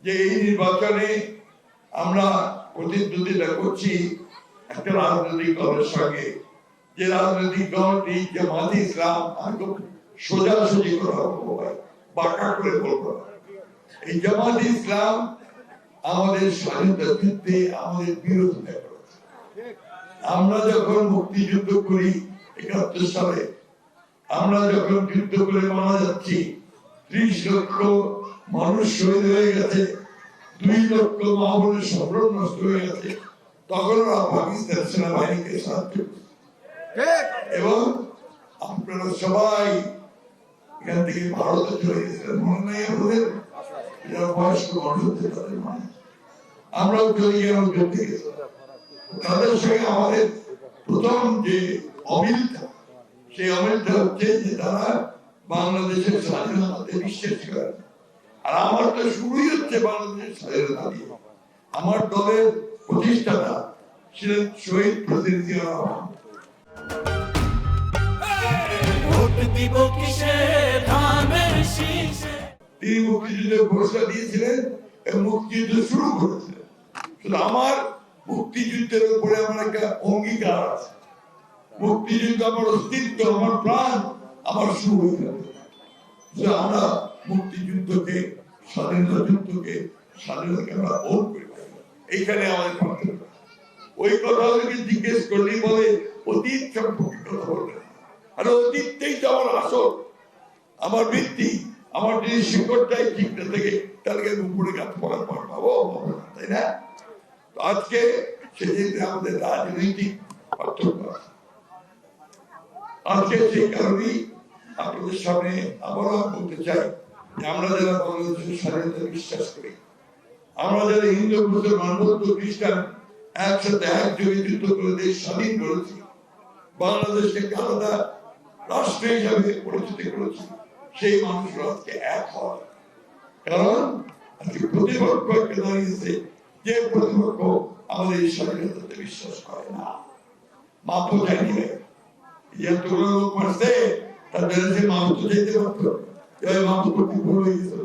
যে এই নির্বাচনে আমরা প্রতিদ্বন্দ্বিতা করছি একটা রাজনৈতিক দলের সঙ্গে, যে রাজনৈতিক দলটি জামাতে ইসলাম, সোজাসুজি করা বলবো, বাঁকা করে বলবো, এই জামাতে ইসলাম আমাদের স্বাধীনতা যুদ্ধে আমাদের বিরোধিতা করেছে। আমরা যখন মুক্তিযুদ্ধ করি ৭১ সালে, আমরা যখন যুদ্ধ করে মারা যাচ্ছি, ৩০ লক্ষ মানুষ শহীদ হয়ে গেছে, ২ লক্ষ মা বোনের সম্ভ্রম নষ্ট হয়ে গেছে, তখন ওরা পাকিস্তান সেনাবাহিনীকে সাহায্য করছে। এবং আপনারা সবাই এখান থেকে ভারতে চলে গেছিলেন, মনে নাই আপনাদের? যারা বয়স্ক মানুষ হচ্ছে তাদের মানে আমরাও চলে গেলাম যুদ্ধে গেছি। তাদের সঙ্গে আমাদের প্রথম যে অমিলটা, সেই অমিলটা হচ্ছে যে তারা বাংলাদেশের স্বাধীনতাতে বিশ্বাস করে। আর আমার তো শুরুই হচ্ছে বাংলাদেশের স্বাধীনতা দিয়ে। আমার দলের প্রতিষ্ঠাতা ছিলেন শহীদ প্রেসিডেন্ট জিয়াউর রহমান। তিনি মুক্তিযুদ্ধের ঘোষণা দিয়েছিলেন এবং মুক্তিযুদ্ধ শুরু করেছিলেন। শুধু আমার মুক্তিযুদ্ধের উপরে আমার একটা অঙ্গীকার আছে, মুক্তিযুদ্ধ আমার অস্তিত্ব, আমার প্রাণ, আমার শুরু হয়ে যাবে। আমরা মুক্তিযুদ্ধকে, স্বাধীনতা যুদ্ধকে, স্বাধীনতাকে আমরা ওন করি। এইখানে আমাদের পার্থক্য। ওই কথাগুলোকে জিজ্ঞেস করলেই বলে অতীত সম্পর্কে কথা বলবেন। আর অতীতটাই তো আমার আসল, আমার ভিত্তি। আমার যদি শিকড়টাই ঠিক না থেকে তাহলে উপরে গাছ পড়া পাবো, তাই না? আজকে সেক্ষেত্রে আমাদের রাজনৈতিক পার্থক্য আছে। আজকে সেই কারণেই আপনাদের সামনে আবারও বলতে চাই যে আমরা যারা বাংলাদেশের স্বাধীনতা বিশ্বাস করি, আমরা যারা হিন্দু, মুসলমান, বৌদ্ধ, খ্রিস্টান একসাথে একযোগে যুদ্ধ করে দেশ স্বাধীন করেছি, বাংলাদেশকে আলাদা রাষ্ট্র হিসাবে পরিচিত করেছি, সেই মানুষরা আজকে এক হয়। কারণ আজকে প্রতিপক্ষ একটা দাঁড়িয়েছে, যে প্রতিপক্ষ আমাদের এই স্বাধীনতাতে বিশ্বাস করে না। মাপো জানি এতগুলো লোক মারছে, তাদের মাপ তো যেতে পারতো, মাপ করতে ভুল হয়ে গেছিল।